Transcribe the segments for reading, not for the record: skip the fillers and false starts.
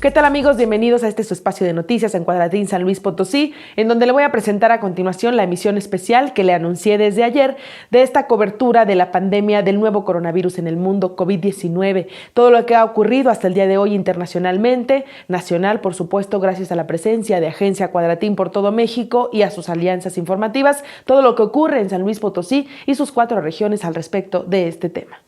¿Qué tal, amigos? Bienvenidos a este su espacio de noticias en Cuadratín San Luis Potosí, en donde le voy a presentar a continuación la emisión especial que le anuncié desde ayer de esta cobertura de la pandemia del nuevo coronavirus en el mundo COVID-19. Todo lo que ha ocurrido hasta el día de hoy internacionalmente, nacional, por supuesto, gracias a la presencia de Agencia Cuadratín por todo México y a sus alianzas informativas, todo lo que ocurre en San Luis Potosí y sus 4 regiones al respecto de este tema.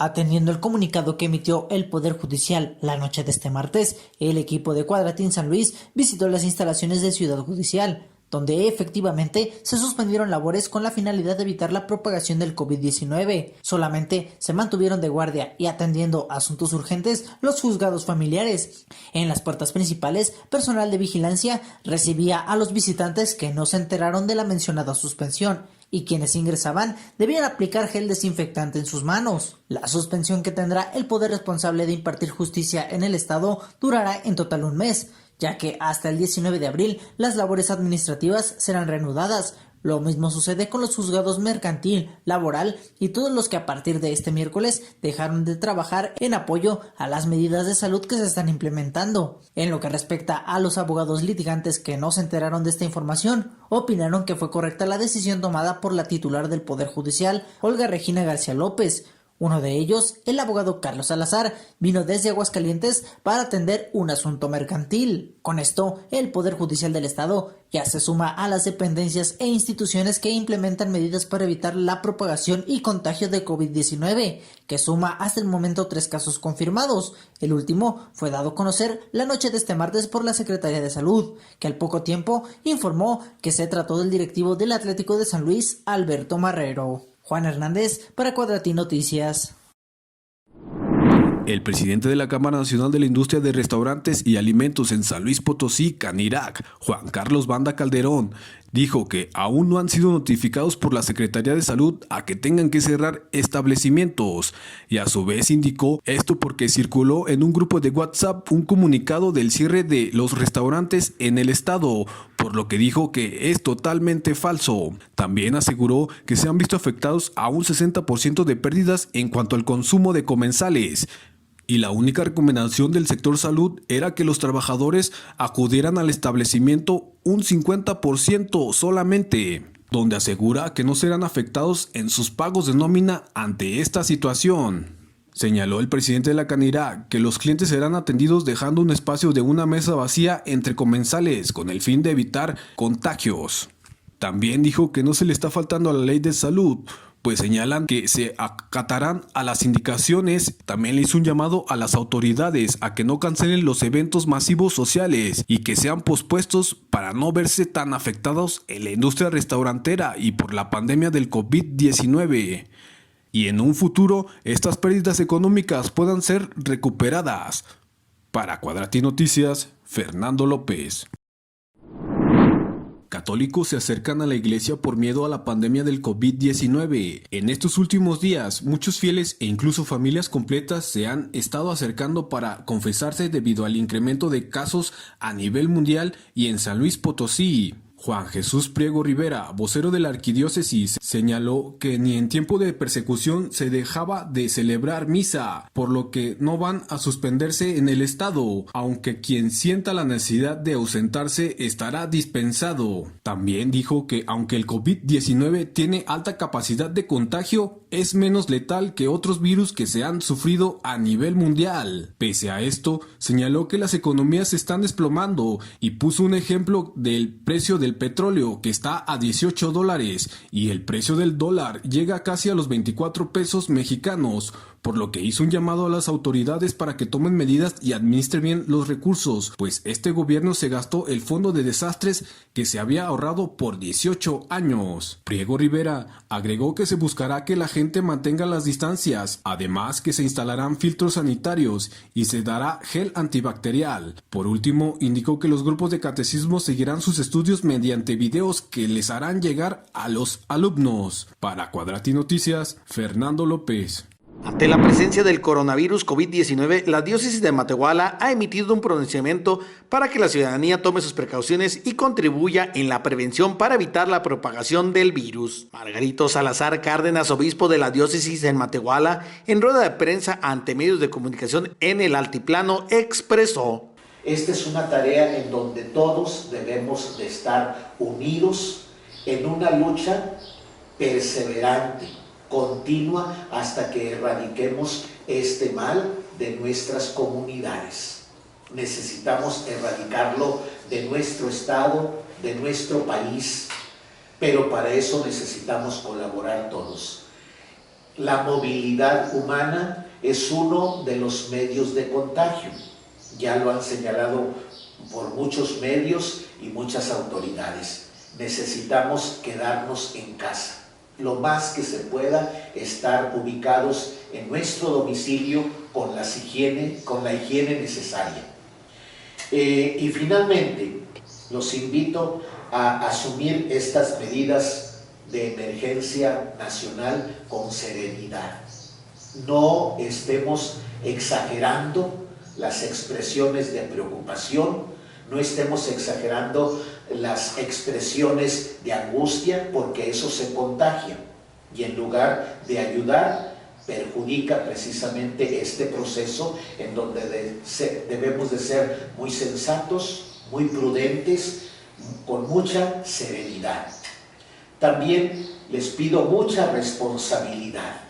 Atendiendo el comunicado que emitió el Poder Judicial la noche de este martes, el equipo de Cuadratín San Luis visitó las instalaciones de Ciudad Judicial, donde efectivamente se suspendieron labores con la finalidad de evitar la propagación del COVID-19. Solamente se mantuvieron de guardia y atendiendo asuntos urgentes los juzgados familiares. En las puertas principales, personal de vigilancia recibía a los visitantes que no se enteraron de la mencionada suspensión, y quienes ingresaban debían aplicar gel desinfectante en sus manos. La suspensión que tendrá el poder responsable de impartir justicia en el estado durará en total un mes, ya que hasta el 19 de abril las labores administrativas serán reanudadas. Lo mismo sucede con los juzgados mercantil, laboral y todos los que a partir de este miércoles dejaron de trabajar en apoyo a las medidas de salud que se están implementando. En lo que respecta a los abogados litigantes que no se enteraron de esta información, opinaron que fue correcta la decisión tomada por la titular del Poder Judicial, Olga Regina García López. Uno de ellos, el abogado Carlos Salazar, vino desde Aguascalientes para atender un asunto mercantil. Con esto, el Poder Judicial del Estado ya se suma a las dependencias e instituciones que implementan medidas para evitar la propagación y contagio de COVID-19, que suma hasta el momento 3 casos confirmados. El último fue dado a conocer la noche de este martes por la Secretaría de Salud, que al poco tiempo informó que se trató del directivo del Atlético de San Luis, Alberto Marrero. Juan Hernández para Cuadratín Noticias. El presidente de la Cámara Nacional de la Industria de Restaurantes y Alimentos en San Luis Potosí, Canirac, Juan Carlos Banda Calderón, dijo que aún no han sido notificados por la Secretaría de Salud a que tengan que cerrar establecimientos, y a su vez indicó esto porque circuló en un grupo de WhatsApp un comunicado del cierre de los restaurantes en el estado, por lo que dijo que es totalmente falso. También aseguró que se han visto afectados a un 60% de pérdidas en cuanto al consumo de comensales, y la única recomendación del sector salud era que los trabajadores acudieran al establecimiento un 50% solamente, donde asegura que no serán afectados en sus pagos de nómina ante esta situación. Señaló el presidente de la Canirac que los clientes serán atendidos dejando un espacio de una mesa vacía entre comensales con el fin de evitar contagios. También dijo que no se le está faltando a la ley de salud, pues señalan que se acatarán a las indicaciones. También le hizo un llamado a las autoridades a que no cancelen los eventos masivos sociales y que sean pospuestos para no verse tan afectados en la industria restaurantera y por la pandemia del COVID-19. Y en un futuro estas pérdidas económicas puedan ser recuperadas. Para Cuadratín Noticias, Fernando López. Católicos se acercan a la iglesia por miedo a la pandemia del COVID-19. En estos últimos días, muchos fieles e incluso familias completas se han estado acercando para confesarse debido al incremento de casos a nivel mundial y en San Luis Potosí. Juan Jesús Priego Rivera, vocero de la arquidiócesis, señaló que ni en tiempo de persecución se dejaba de celebrar misa, por lo que no van a suspenderse en el estado, aunque quien sienta la necesidad de ausentarse estará dispensado. También dijo que aunque el COVID-19 tiene alta capacidad de contagio, es menos letal que otros virus que se han sufrido a nivel mundial. Pese a esto, señaló que las economías se están desplomando y puso un ejemplo del precio del petróleo, que está a $18 y el precio del dólar llega casi a los 24 pesos mexicanos, por lo que hizo un llamado a las autoridades para que tomen medidas y administren bien los recursos, pues este gobierno se gastó el fondo de desastres que se había ahorrado por 18 años. Priego Rivera agregó que se buscará que la gente mantenga las distancias, además que se instalarán filtros sanitarios y se dará gel antibacterial. Por último, indicó que los grupos de catecismo seguirán sus estudios mediante videos que les harán llegar a los alumnos. Para Cuadratín Noticias, Fernando López. Ante la presencia del coronavirus COVID-19, la diócesis de Matehuala ha emitido un pronunciamiento para que la ciudadanía tome sus precauciones y contribuya en la prevención para evitar la propagación del virus. Margarito Salazar Cárdenas, obispo de la diócesis en Matehuala, en rueda de prensa ante medios de comunicación en el Altiplano, expresó: Esta es una tarea en donde todos debemos de estar unidos en una lucha perseverante, continua, hasta que erradiquemos este mal de nuestras comunidades. Necesitamos erradicarlo de nuestro estado, de nuestro país, pero para eso necesitamos colaborar todos. La movilidad humana es uno de los medios de contagio. Ya lo han señalado por muchos medios y muchas autoridades. Necesitamos quedarnos en casa, lo más que se pueda, estar ubicados en nuestro domicilio con la higiene necesaria. Y finalmente, los invito a asumir estas medidas de emergencia nacional con serenidad. No estemos exagerando las expresiones de preocupación, no estemos exagerando las expresiones de angustia, porque eso se contagia y en lugar de ayudar, perjudica precisamente este proceso en donde debemos de ser muy sensatos, muy prudentes, con mucha serenidad. También les pido mucha responsabilidad.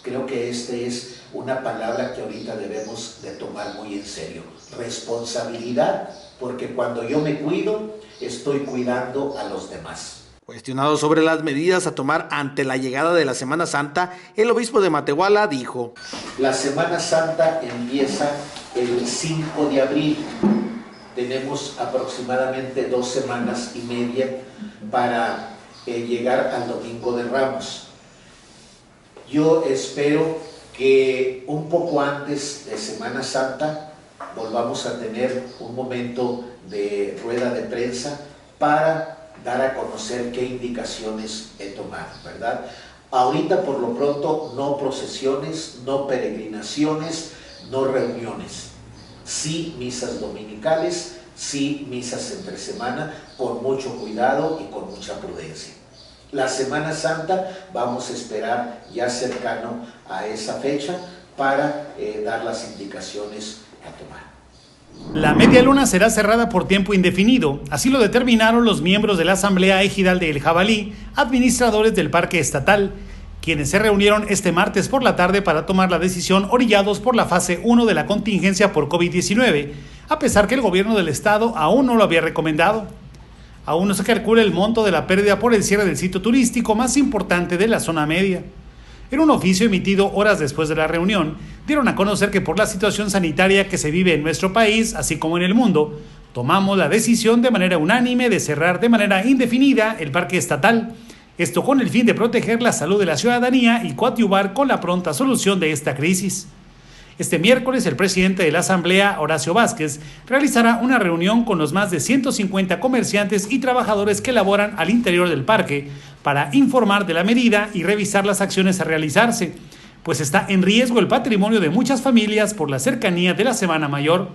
Creo que esta es una palabra que ahorita debemos de tomar muy en serio. Responsabilidad, porque cuando yo me cuido, estoy cuidando a los demás. Cuestionado sobre las medidas a tomar ante la llegada de la Semana Santa, el obispo de Matehuala dijo: La Semana Santa empieza el 5 de abril. Tenemos aproximadamente 2 semanas y media para llegar al Domingo de Ramos. Yo espero que un poco antes de Semana Santa volvamos a tener un momento de rueda de prensa para dar a conocer qué indicaciones he tomado, ¿verdad? Ahorita, por lo pronto, no procesiones, no peregrinaciones, no reuniones. Sí misas dominicales, sí misas entre semana, con mucho cuidado y con mucha prudencia. La Semana Santa vamos a esperar ya cercano a esa fecha para dar las indicaciones a tomar. La media luna será cerrada por tiempo indefinido, así lo determinaron los miembros de la Asamblea Ejidal de El Jabalí, administradores del Parque Estatal, quienes se reunieron este martes por la tarde para tomar la decisión orillados por la fase 1 de la contingencia por COVID-19, a pesar que el gobierno del estado aún no lo había recomendado. Aún no se calcula el monto de la pérdida por el cierre del sitio turístico más importante de la zona media. En un oficio emitido horas después de la reunión, dieron a conocer que por la situación sanitaria que se vive en nuestro país, así como en el mundo, tomamos la decisión de manera unánime de cerrar de manera indefinida el parque estatal. Esto con el fin de proteger la salud de la ciudadanía y coadyuvar con la pronta solución de esta crisis. Este miércoles, el presidente de la Asamblea, Horacio Vázquez, realizará una reunión con los más de 150 comerciantes y trabajadores que laboran al interior del parque para informar de la medida y revisar las acciones a realizarse, pues está en riesgo el patrimonio de muchas familias por la cercanía de la Semana Mayor.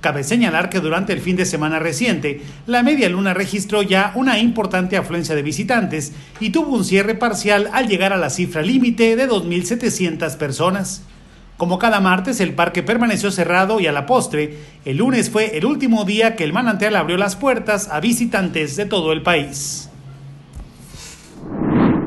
Cabe señalar que durante el fin de semana reciente, la media luna registró ya una importante afluencia de visitantes y tuvo un cierre parcial al llegar a la cifra límite de 2.700 personas. Como cada martes, el parque permaneció cerrado y a la postre, el lunes fue el último día que el manantial abrió las puertas a visitantes de todo el país.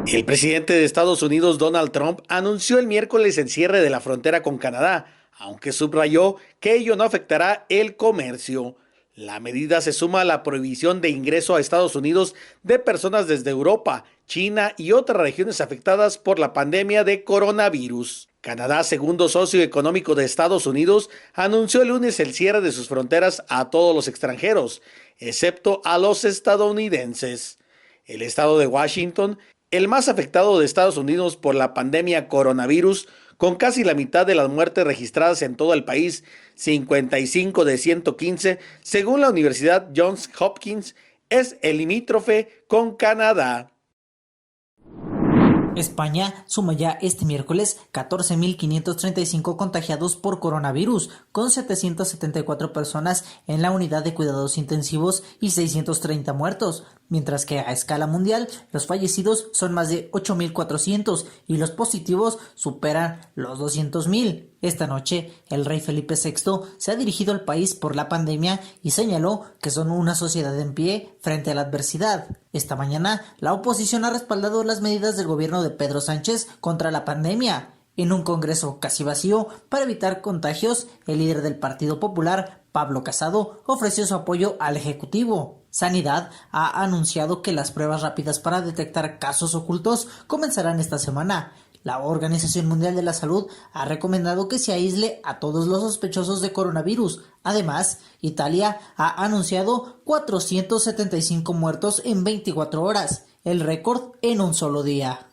El presidente de Estados Unidos, Donald Trump, anunció el miércoles el cierre de la frontera con Canadá, aunque subrayó que ello no afectará el comercio. La medida se suma a la prohibición de ingreso a Estados Unidos de personas desde Europa, China y otras regiones afectadas por la pandemia de coronavirus. Canadá, segundo socio económico de Estados Unidos, anunció el lunes el cierre de sus fronteras a todos los extranjeros, excepto a los estadounidenses. El estado de Washington, el más afectado de Estados Unidos por la pandemia coronavirus, con casi la mitad de las muertes registradas en todo el país, 55 de 115, según la Universidad Johns Hopkins, es el limítrofe con Canadá. España suma ya este miércoles 14.535 contagiados por coronavirus, con 774 personas en la unidad de cuidados intensivos y 630 muertos, mientras que a escala mundial los fallecidos son más de 8.400 y los positivos superan los 200.000. Esta noche, el rey Felipe VI se ha dirigido al país por la pandemia y señaló que son una sociedad en pie frente a la adversidad. Esta mañana, la oposición ha respaldado las medidas del gobierno de Pedro Sánchez contra la pandemia. En un congreso casi vacío para evitar contagios, el líder del Partido Popular, Pablo Casado, ofreció su apoyo al Ejecutivo. Sanidad ha anunciado que las pruebas rápidas para detectar casos ocultos comenzarán esta semana. La Organización Mundial de la Salud ha recomendado que se aísle a todos los sospechosos de coronavirus. Además, Italia ha anunciado 475 muertos en 24 horas, el récord en un solo día.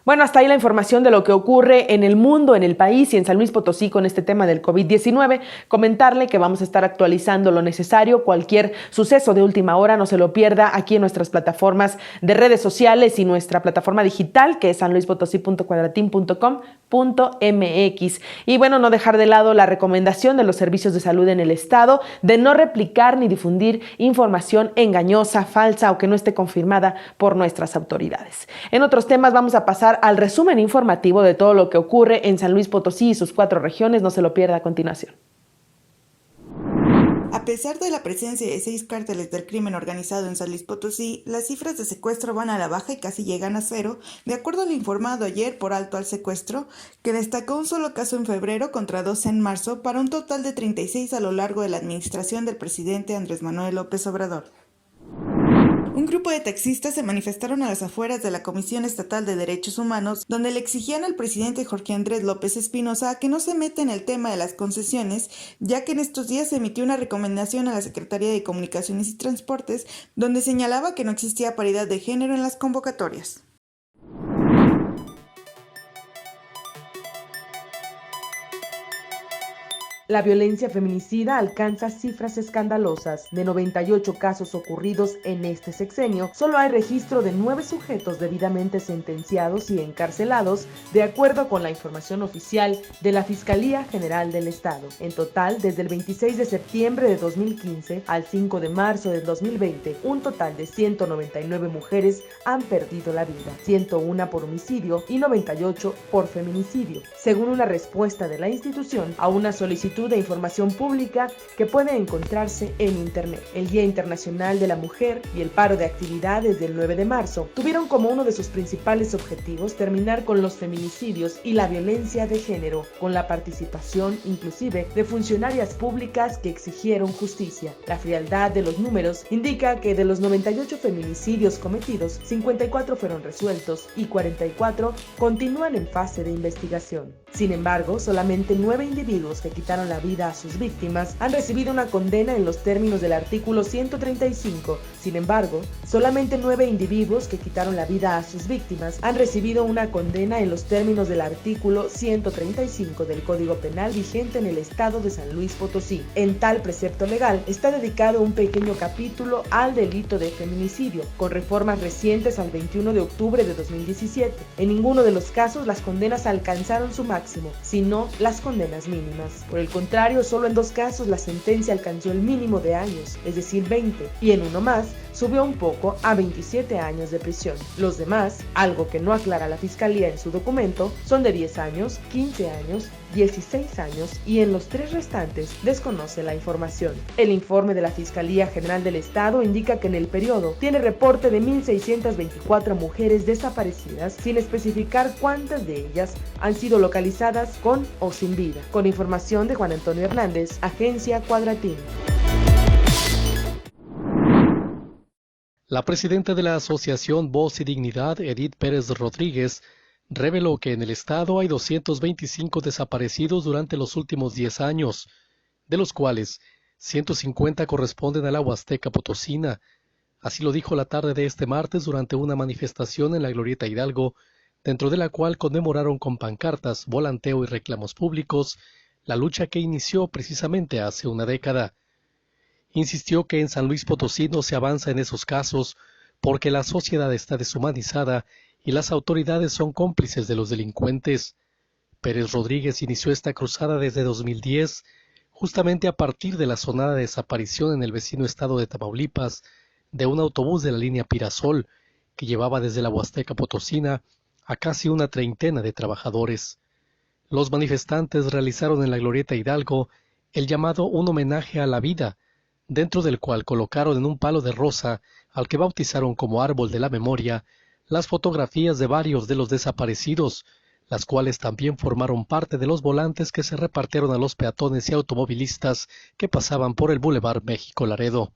Bueno, hasta ahí la información de lo que ocurre en el mundo, en el país y en San Luis Potosí con este tema del COVID-19. Comentarle que vamos a estar actualizando lo necesario. Cualquier suceso de última hora no se lo pierda aquí en nuestras plataformas de redes sociales y nuestra plataforma digital que es sanluispotosí.cuadratin.com.mx. Y bueno, no dejar de lado la recomendación de los servicios de salud en el estado de no replicar ni difundir información engañosa, falsa o que no esté confirmada por nuestras autoridades. En otros temas vamos a pasar al resumen informativo de todo lo que ocurre en San Luis Potosí y sus 4 regiones. No se lo pierda a continuación. A pesar de la presencia de 6 cárteles del crimen organizado en San Luis Potosí, las cifras de secuestro van a la baja y casi llegan a 0, de acuerdo a lo informado ayer por Alto al Secuestro, que destacó un solo caso en febrero contra 12 en marzo, para un total de 36 a lo largo de la administración del presidente Andrés Manuel López Obrador. Un grupo de taxistas se manifestaron a las afueras de la Comisión Estatal de Derechos Humanos, donde le exigían al presidente Jorge Andrés López Espinosa que no se meta en el tema de las concesiones, ya que en estos días se emitió una recomendación a la Secretaría de Comunicaciones y Transportes, donde señalaba que no existía paridad de género en las convocatorias. La violencia feminicida alcanza cifras escandalosas. De 98 casos ocurridos en este sexenio, solo hay registro de 9 sujetos debidamente sentenciados y encarcelados, de acuerdo con la información oficial de la Fiscalía General del Estado. En total, desde el 26 de septiembre de 2015 al 5 de marzo del 2020, un total de 199 mujeres han perdido la vida, 101 por homicidio y 98 por feminicidio, según una respuesta de la institución a una solicitud de información pública que puede encontrarse en Internet. El Día Internacional de la Mujer y el paro de actividades del 9 de marzo tuvieron como uno de sus principales objetivos terminar con los feminicidios y la violencia de género, con la participación inclusive de funcionarias públicas que exigieron justicia. La frialdad de los números indica que de los 98 feminicidios cometidos, 54 fueron resueltos y 44 continúan en fase de investigación. Sin embargo, solamente 9 individuos que quitaron la vida a sus víctimas han recibido una condena en los términos del artículo 135. Sin embargo, solamente 9 individuos que quitaron la vida a sus víctimas han recibido una condena en los términos del artículo 135 del Código Penal vigente en el estado de San Luis Potosí. En tal precepto legal está dedicado un pequeño capítulo al delito de feminicidio, con reformas recientes al 21 de octubre de 2017. En ninguno de los casos las condenas alcanzaron su máximo, sino las condenas mínimas. Por el contrario, solo en 2 casos la sentencia alcanzó el mínimo de años, es decir 20, y en uno más subió un poco a 27 años de prisión. Los demás, algo que no aclara la Fiscalía en su documento, son de 10 años, 15 años, 16 años y en los 3 restantes desconoce la información. El informe de la Fiscalía General del Estado indica que en el periodo tiene reporte de 1.624 mujeres desaparecidas, sin especificar cuántas de ellas han sido localizadas con o sin vida. Con información de Juan Antonio Hernández, Agencia Cuadratín. La presidenta de la Asociación Voz y Dignidad, Edith Pérez Rodríguez, reveló que en el estado hay 225 desaparecidos durante los últimos 10 años, de los cuales 150 corresponden a la Huasteca Potosina. Así lo dijo la tarde de este martes durante una manifestación en la Glorieta Hidalgo, dentro de la cual conmemoraron con pancartas, volanteo y reclamos públicos la lucha que inició precisamente hace una década. Insistió que en San Luis Potosí no se avanza en esos casos porque la sociedad está deshumanizada y las autoridades son cómplices de los delincuentes. Pérez Rodríguez inició esta cruzada desde 2010, justamente a partir de la sonada desaparición en el vecino estado de Tamaulipas de un autobús de la línea Pirasol que llevaba desde la Huasteca Potosina a casi una treintena de trabajadores. Los manifestantes realizaron en la Glorieta Hidalgo el llamado Un homenaje a la vida, dentro del cual colocaron en un palo de rosa, al que bautizaron como Árbol de la Memoria, las fotografías de varios de los desaparecidos, las cuales también formaron parte de los volantes que se repartieron a los peatones y automovilistas que pasaban por el Boulevard México Laredo.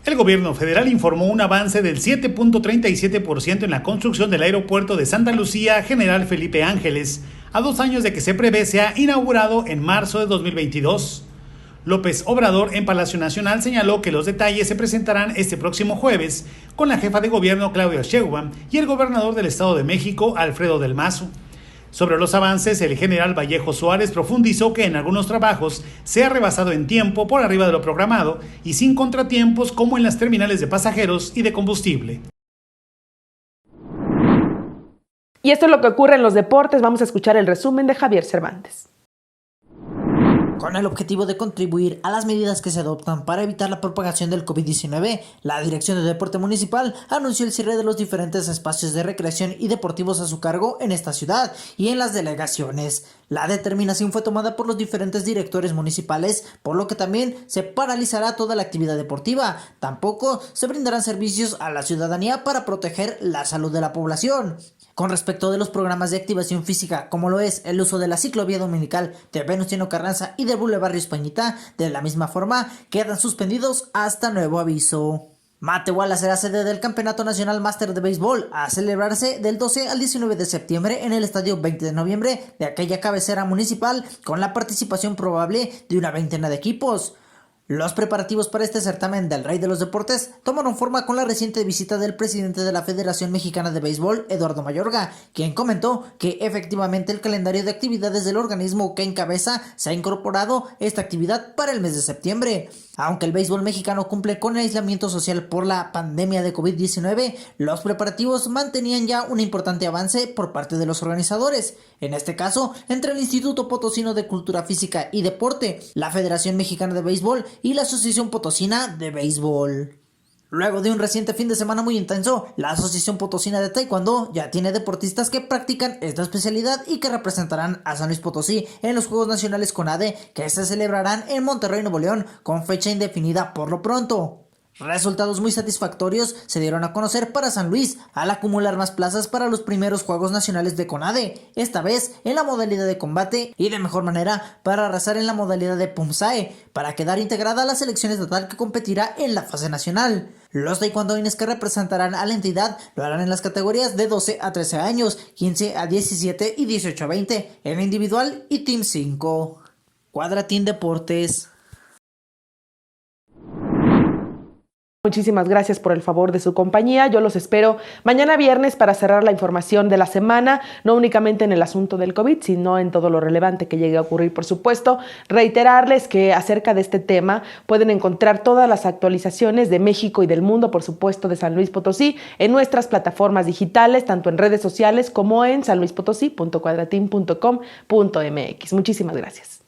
El gobierno federal informó un avance del 7.37% en la construcción del aeropuerto de Santa Lucía General Felipe Ángeles, a 2 años de que se prevé sea inaugurado en marzo de 2022. López Obrador en Palacio Nacional señaló que los detalles se presentarán este próximo jueves con la jefa de gobierno Claudia Sheinbaum y el gobernador del Estado de México Alfredo del Mazo. Sobre los avances, el general Vallejo Suárez profundizó que en algunos trabajos se ha rebasado en tiempo por arriba de lo programado y sin contratiempos como en las terminales de pasajeros y de combustible. Y esto es lo que ocurre en los deportes. Vamos a escuchar el resumen de Javier Cervantes. Con el objetivo de contribuir a las medidas que se adoptan para evitar la propagación del COVID-19, la Dirección de Deporte Municipal anunció el cierre de los diferentes espacios de recreación y deportivos a su cargo en esta ciudad y en las delegaciones. La determinación fue tomada por los diferentes directores municipales, por lo que también se paralizará toda la actividad deportiva. Tampoco se brindarán servicios a la ciudadanía para proteger la salud de la población. Con respecto de los programas de activación física, como lo es el uso de la ciclovía dominical de Venustiano Carranza y del Boulevard Españita, de la misma forma quedan suspendidos hasta nuevo aviso. Matehuala será sede del Campeonato Nacional Máster de Béisbol, a celebrarse del 12 al 19 de septiembre en el Estadio 20 de noviembre de aquella cabecera municipal, con la participación probable de una veintena de equipos. Los preparativos para este certamen del Rey de los Deportes tomaron forma con la reciente visita del presidente de la Federación Mexicana de Béisbol, Eduardo Mayorga, quien comentó que efectivamente el calendario de actividades del organismo que encabeza se ha incorporado esta actividad para el mes de septiembre. Aunque el béisbol mexicano cumple con el aislamiento social por la pandemia de COVID-19, los preparativos mantenían ya un importante avance por parte de los organizadores. En este caso, entre el Instituto Potosino de Cultura Física y Deporte, la Federación Mexicana de Béisbol y la Asociación Potosina de Béisbol. Luego de un reciente fin de semana muy intenso, la Asociación Potosina de Taekwondo ya tiene deportistas que practican esta especialidad y que representarán a San Luis Potosí en los Juegos Nacionales CONADE, que se celebrarán en Monterrey, Nuevo León, con fecha indefinida por lo pronto. Resultados muy satisfactorios se dieron a conocer para San Luis al acumular más plazas para los primeros Juegos Nacionales de CONADE, esta vez en la modalidad de combate y de mejor manera para arrasar en la modalidad de Pumsae, para quedar integrada a la selección estatal que competirá en la fase nacional. Los taekwondoines que representarán a la entidad lo harán en las categorías de 12 a 13 años, 15 a 17 y 18 a 20, en individual y Team 5. Cuadratín Deportes. Muchísimas gracias por el favor de su compañía. Yo los espero mañana viernes para cerrar la información de la semana, no únicamente en el asunto del COVID, sino en todo lo relevante que llegue a ocurrir, por supuesto. Reiterarles que acerca de este tema pueden encontrar todas las actualizaciones de México y del mundo, por supuesto, de San Luis Potosí, en nuestras plataformas digitales, tanto en redes sociales como en sanluispotosí.cuadratin.com.mx. Muchísimas gracias.